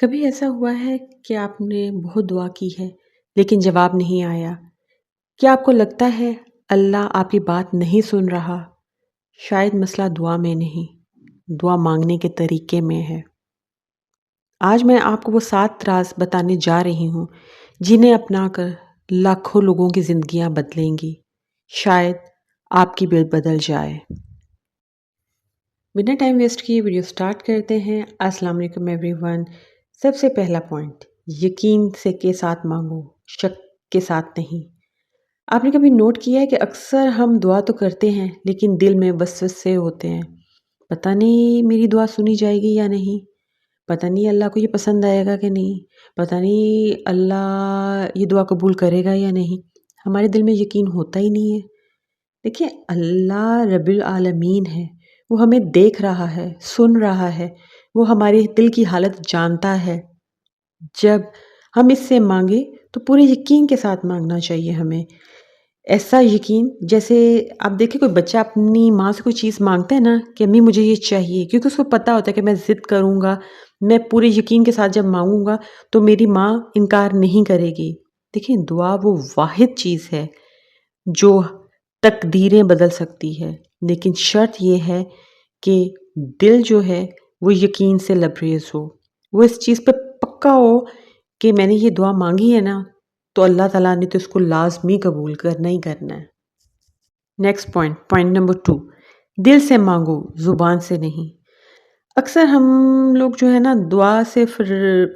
کبھی ایسا ہوا ہے کہ آپ نے بہت دعا کی ہے لیکن جواب نہیں آیا؟ کیا آپ کو لگتا ہے اللہ آپ کی بات نہیں سن رہا؟ شاید مسئلہ دعا میں نہیں، دعا مانگنے کے طریقے میں ہے۔ آج میں آپ کو وہ 7 راز بتانے جا رہی ہوں جنہیں اپنا کر لاکھوں لوگوں کی زندگیاں بدلیں گی، شاید آپ کی بھی بدل جائے۔ بنا ٹائم ویسٹ کیے ویڈیو سٹارٹ کرتے ہیں۔ السلام علیکم ایوری ون۔ سب سے پہلا پوائنٹ، یقین سے کے ساتھ مانگو، شک کے ساتھ نہیں۔ آپ نے کبھی نوٹ کیا ہے کہ اکثر ہم دعا تو کرتے ہیں لیکن دل میں وسوسے ہوتے ہیں، پتہ نہیں میری دعا سنی جائے گی یا نہیں، پتہ نہیں اللہ کو یہ پسند آئے گا کہ نہیں، پتہ نہیں اللہ یہ دعا قبول کرے گا یا نہیں۔ ہمارے دل میں یقین ہوتا ہی نہیں ہے۔ دیکھیں، اللہ رب العالمین ہے، وہ ہمیں دیکھ رہا ہے، سن رہا ہے، وہ ہمارے دل کی حالت جانتا ہے۔ جب ہم اس سے مانگے تو پورے یقین کے ساتھ مانگنا چاہیے ہمیں، ایسا یقین جیسے آپ دیکھیں کوئی بچہ اپنی ماں سے کوئی چیز مانگتا ہے نا کہ امی مجھے یہ چاہیے، کیونکہ اس کو پتہ ہوتا ہے کہ میں ضد کروں گا، میں پورے یقین کے ساتھ جب مانگوں گا تو میری ماں انکار نہیں کرے گی۔ دیکھیں، دعا وہ واحد چیز ہے جو تقدیریں بدل سکتی ہے، لیکن شرط یہ ہے کہ دل جو ہے وہ یقین سے لبریز ہو، وہ اس چیز پہ پکا ہو کہ میں نے یہ دعا مانگی ہے نا تو اللہ تعالیٰ نے تو اس کو لازمی قبول کرنا ہی کرنا ہے۔ نیکسٹ پوائنٹ نمبر 2، دل سے مانگو، زبان سے نہیں۔ اکثر ہم لوگ جو ہے نا دعا صرف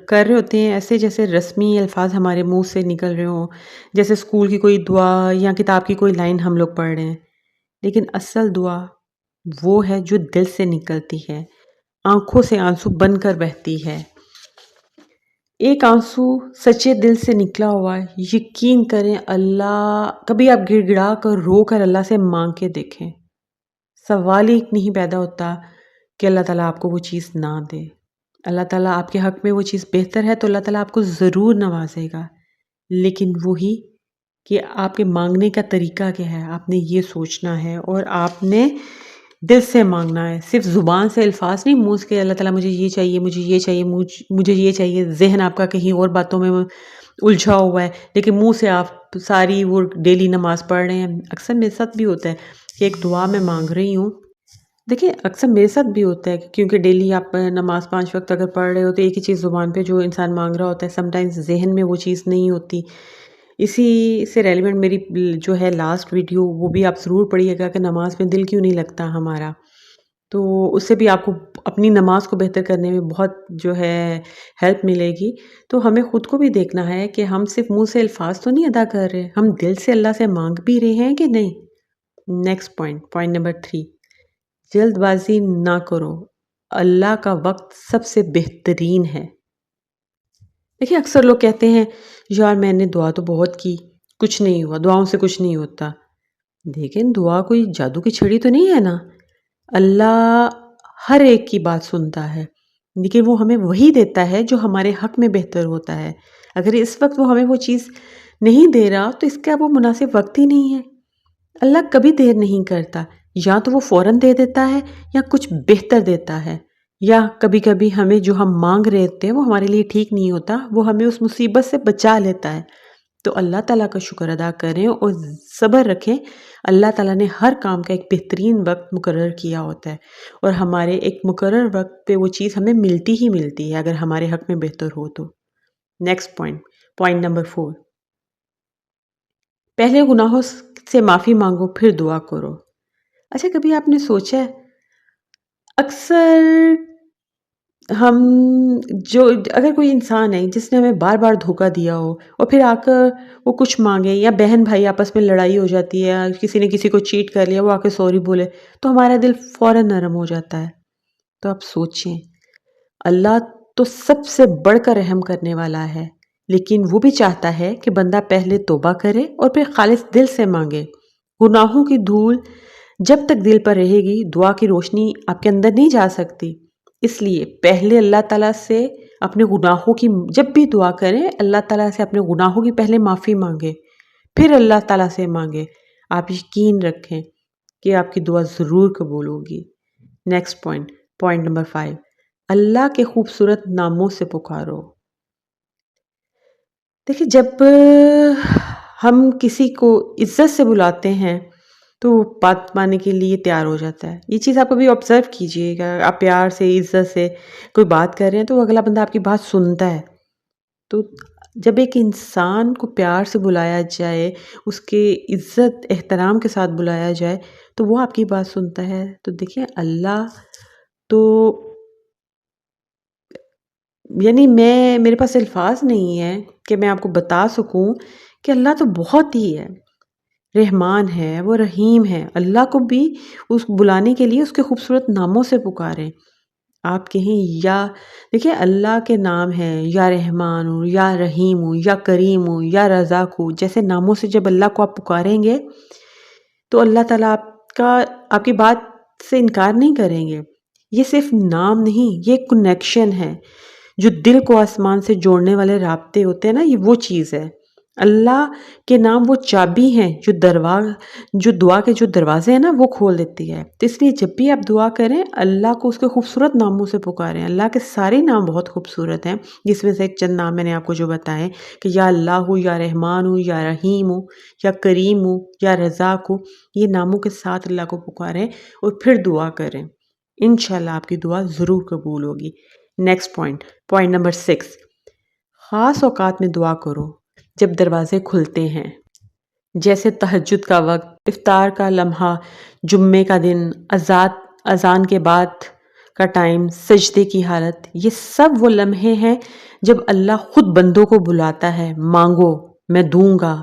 کر رہے ہوتے ہیں ایسے جیسے رسمی الفاظ ہمارے منہ سے نکل رہے ہوں، جیسے اسکول کی کوئی دعا یا کتاب کی کوئی لائن ہم لوگ پڑھ رہے ہیں، لیکن اصل دعا وہ ہے جو دل سے نکلتی ہے، آنکھوں سے آنسو بن کر بہتی ہے۔ ایک آنسو سچے دل سے نکلا ہوا ہے، یقین کریں اللہ، کبھی آپ گڑ گڑا کر رو کر اللہ سے مانگ کے دیکھیں، سوال ہی نہیں پیدا ہوتا کہ اللہ تعالیٰ آپ کو وہ چیز نہ دے۔ اللہ تعالیٰ آپ کے حق میں وہ چیز بہتر ہے تو اللہ تعالیٰ آپ کو ضرور نوازے گا، لیکن وہی کہ آپ کے مانگنے کا طریقہ کیا ہے، آپ نے یہ سوچنا ہے اور آپ نے دل سے مانگنا ہے، صرف زبان سے الفاظ نہیں، منہ سے کہ اللہ تعالیٰ مجھے یہ چاہیے، مجھے یہ چاہیے، مجھے یہ چاہیے، ذہن آپ کا کہیں اور باتوں میں الجھا ہوا ہے، لیکن منہ سے آپ ساری وہ ڈیلی نماز پڑھ رہے ہیں۔ اکثر میرے ساتھ بھی ہوتا ہے کہ ایک دعا میں مانگ رہی ہوں، دیکھیں اکثر میرے ساتھ بھی ہوتا ہے کیونکہ ڈیلی آپ نماز 5 وقت اگر پڑھ رہے ہو تو ایک ہی چیز زبان پہ جو انسان مانگ رہا ہوتا ہے، سم ٹائمز ذہن میں وہ چیز نہیں ہوتی۔ اسی سے ریلیونٹ میری جو ہے لاسٹ ویڈیو وہ بھی آپ ضرور پڑھیے گا کہ نماز میں دل کیوں نہیں لگتا ہمارا، تو اس سے بھی آپ کو اپنی نماز کو بہتر کرنے میں بہت جو ہے ہیلپ ملے گی۔ تو ہمیں خود کو بھی دیکھنا ہے کہ ہم صرف منہ سے الفاظ تو نہیں ادا کر رہے، ہم دل سے اللہ سے مانگ بھی رہے ہیں کہ نہیں۔ نیکسٹ پوائنٹ نمبر 3، جلد بازی نہ کرو، اللہ کا وقت سب سے بہترین ہے۔ دیکھیں اکثر لوگ کہتے ہیں یار میں نے دعا تو بہت کی، کچھ نہیں ہوا، دعاؤں سے کچھ نہیں ہوتا۔ لیکن دعا کوئی جادو کی چھڑی تو نہیں ہے نا، اللہ ہر ایک کی بات سنتا ہے، لیکن وہ ہمیں وہی دیتا ہے جو ہمارے حق میں بہتر ہوتا ہے۔ اگر اس وقت وہ ہمیں وہ چیز نہیں دے رہا تو اس کا وہ مناسب وقت ہی نہیں ہے۔ اللہ کبھی دیر نہیں کرتا، یا تو وہ فوراً دے دیتا ہے یا کچھ بہتر دیتا ہے، یا کبھی کبھی ہمیں جو ہم مانگ رہے ہوتے ہیں وہ ہمارے لیے ٹھیک نہیں ہوتا، وہ ہمیں اس مصیبت سے بچا لیتا ہے۔ تو اللہ تعالیٰ کا شکر ادا کریں اور صبر رکھیں، اللہ تعالیٰ نے ہر کام کا ایک بہترین وقت مقرر کیا ہوتا ہے، اور ہمارے ایک مقرر وقت پہ وہ چیز ہمیں ملتی ہی ملتی ہے اگر ہمارے حق میں بہتر ہو تو۔ نیکسٹ پوائنٹ نمبر 4، پہلے گناہوں سے معافی مانگو پھر دعا کرو۔ اچھا کبھی آپ نے سوچا ہے اکثر ہم جو اگر کوئی انسان ہے جس نے ہمیں بار بار دھوکہ دیا ہو اور پھر آ کر وہ کچھ مانگے، یا بہن بھائی آپس میں لڑائی ہو جاتی ہے، کسی نے کسی کو چیٹ کر لیا، وہ آ کے سوری بولے تو ہمارا دل فوراً نرم ہو جاتا ہے۔ تو آپ سوچیں، اللہ تو سب سے بڑھ کر رحم کرنے والا ہے، لیکن وہ بھی چاہتا ہے کہ بندہ پہلے توبہ کرے اور پھر خالص دل سے مانگے۔ گناہوں کی دھول جب تک دل پر رہے گی دعا کی روشنی آپ کے اندر نہیں جا سکتی، اس لیے پہلے اللہ تعالیٰ سے اپنے گناہوں کی، جب بھی دعا کریں اللہ تعالیٰ سے اپنے گناہوں کی پہلے معافی مانگے، پھر اللہ تعالیٰ سے مانگے۔ آپ یقین رکھیں کہ آپ کی دعا ضرور قبول ہوگی۔ نیکسٹ پوائنٹ نمبر 5، اللہ کے خوبصورت ناموں سے پکارو۔ دیکھیے جب ہم کسی کو عزت سے بلاتے ہیں تو وہ بات ماننے کے لیے تیار ہو جاتا ہے۔ یہ چیز آپ کبھی آبزرو کیجئے گا، آپ پیار سے عزت سے کوئی بات کر رہے ہیں تو وہ اگلا بندہ آپ کی بات سنتا ہے۔ تو جب ایک انسان کو پیار سے بلایا جائے، اس کے عزت احترام کے ساتھ بلایا جائے تو وہ آپ کی بات سنتا ہے۔ تو دیکھیں اللہ تو یعنی میرے پاس الفاظ نہیں ہے کہ میں آپ کو بتا سکوں کہ اللہ تو بہت ہی ہے، رحمان ہے، وہ رحیم ہے۔ اللہ کو بھی اس بلانے کے لیے اس کے خوبصورت ناموں سے پکاریں۔ آپ کہیں یا دیکھیں اللہ کے نام ہیں یا رحمان ہوں یا رحیم ہوں یا کریم ہوں یا رزاق ہوں، جیسے ناموں سے جب اللہ کو آپ پکاریں گے تو اللہ تعالیٰ آپ کی بات سے انکار نہیں کریں گے۔ یہ صرف نام نہیں، یہ کنیکشن ہے جو دل کو آسمان سے جوڑنے والے رابطے ہوتے ہیں نا، یہ وہ چیز ہے۔ اللہ کے نام وہ چابی ہیں جو دعا کے جو دروازے ہیں نا وہ کھول دیتی ہے۔ تو اس لیے جب بھی آپ دعا کریں اللہ کو اس کے خوبصورت ناموں سے پکاریں۔ اللہ کے سارے نام بہت خوبصورت ہیں، جس میں سے ایک چند نام میں نے آپ کو جو بتائے کہ یا اللہ ہو یا رحمان ہو یا رحیم ہو یا کریم ہو یا رزاق ہو، یہ ناموں کے ساتھ اللہ کو پکاریں اور پھر دعا کریں۔ انشاءاللہ آپ کی دعا ضرور قبول ہوگی۔ نیکسٹ پوائنٹ نمبر 6، خاص اوقات میں دعا کرو جب دروازے کھلتے ہیں، جیسے تہجد کا وقت، افطار کا لمحہ، جمعے کا دن، اذان کے بعد کا ٹائم، سجدے کی حالت، یہ سب وہ لمحے ہیں جب اللہ خود بندوں کو بلاتا ہے، مانگو میں دوں گا۔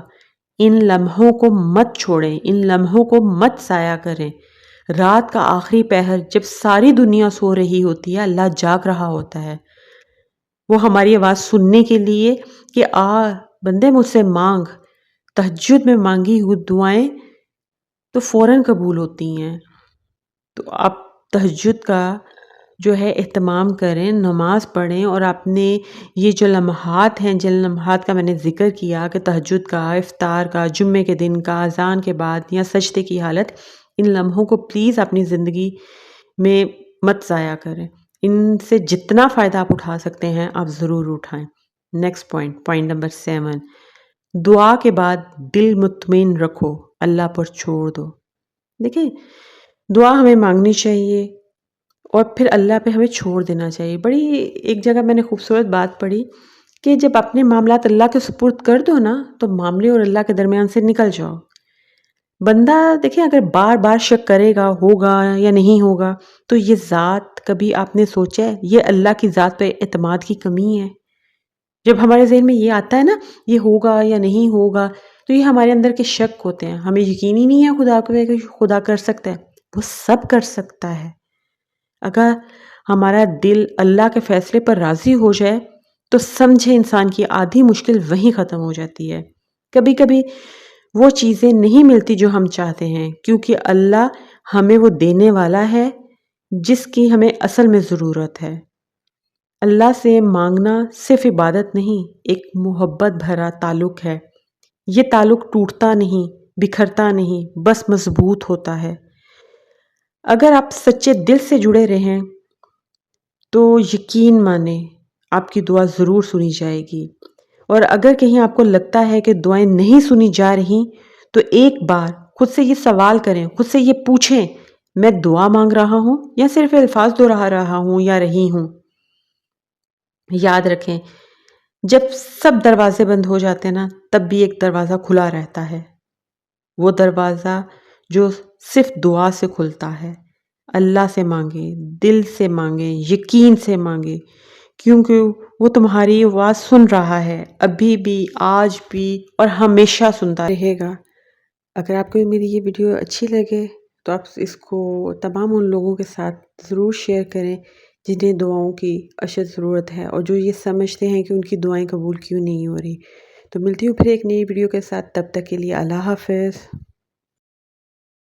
ان لمحوں کو مت چھوڑیں، ان لمحوں کو مت ضائع کریں۔ رات کا آخری پہر جب ساری دنیا سو رہی ہوتی ہے، اللہ جاگ رہا ہوتا ہے، وہ ہماری آواز سننے کے لیے کہ بندے مجھ سے مانگ۔ تہجد میں مانگی ہوئی دعائیں تو فوراً قبول ہوتی ہیں۔ تو آپ تہجد کا جو ہے اہتمام کریں، نماز پڑھیں، اور اپنے یہ جو لمحات ہیں، جن لمحات کا میں نے ذکر کیا کہ تہجد کا، افطار کا، جمعے کے دن کا، اذان کے بعد یا سجدے کی حالت، ان لمحوں کو پلیز اپنی زندگی میں مت ضائع کریں۔ ان سے جتنا فائدہ آپ اٹھا سکتے ہیں آپ ضرور اٹھائیں۔ نیکسٹ پوائنٹ نمبر 7، دعا کے بعد دل مطمئن رکھو، اللہ پر چھوڑ دو۔ دیکھیں دعا ہمیں مانگنی چاہیے اور پھر اللہ پہ ہمیں چھوڑ دینا چاہیے۔ بڑی ایک جگہ میں نے خوبصورت بات پڑھی کہ جب اپنے معاملات اللہ کے سپرد کر دو نا تو معاملے اور اللہ کے درمیان سے نکل جاؤ۔ بندہ دیکھیں اگر بار بار شک کرے گا ہوگا یا نہیں ہوگا تو یہ ذات کبھی آپ نے سوچا ہے یہ اللہ کی ذات پہ اعتماد کی کمی ہے؟ جب ہمارے ذہن میں یہ آتا ہے نا یہ ہوگا یا نہیں ہوگا تو یہ ہمارے اندر کے شک ہوتے ہیں، ہمیں یقین ہی نہیں ہے خدا کو کہ خدا کر سکتا ہے۔ وہ سب کر سکتا ہے۔ اگر ہمارا دل اللہ کے فیصلے پر راضی ہو جائے تو سمجھے انسان کی آدھی مشکل وہیں ختم ہو جاتی ہے۔ کبھی کبھی وہ چیزیں نہیں ملتی جو ہم چاہتے ہیں کیونکہ اللہ ہمیں وہ دینے والا ہے جس کی ہمیں اصل میں ضرورت ہے۔ اللہ سے مانگنا صرف عبادت نہیں، ایک محبت بھرا تعلق ہے۔ یہ تعلق ٹوٹتا نہیں، بکھرتا نہیں، بس مضبوط ہوتا ہے۔ اگر آپ سچے دل سے جڑے رہیں تو یقین مانیں آپ کی دعا ضرور سنی جائے گی، اور اگر کہیں آپ کو لگتا ہے کہ دعائیں نہیں سنی جا رہی تو ایک بار خود سے یہ سوال کریں، خود سے یہ پوچھیں میں دعا مانگ رہا ہوں یا صرف الفاظ دہرا رہا ہوں یا رہی ہوں۔ یاد رکھیں جب سب دروازے بند ہو جاتے ہیں نا تب بھی ایک دروازہ کھلا رہتا ہے، وہ دروازہ جو صرف دعا سے کھلتا ہے۔ اللہ سے مانگیں، دل سے مانگیں، یقین سے مانگیں، کیونکہ وہ تمہاری آواز سن رہا ہے، ابھی بھی، آج بھی، اور ہمیشہ سنتا رہے گا۔ اگر آپ کو میری یہ ویڈیو اچھی لگے تو آپ اس کو تمام ان لوگوں کے ساتھ ضرور شیئر کریں جنہیں دعاؤں کی اشد ضرورت ہے اور جو یہ سمجھتے ہیں کہ ان کی دعائیں قبول کیوں نہیں ہو رہی۔ تو ملتی ہوں پھر ایک نئی ویڈیو کے ساتھ، تب تک کے لیے اللہ حافظ۔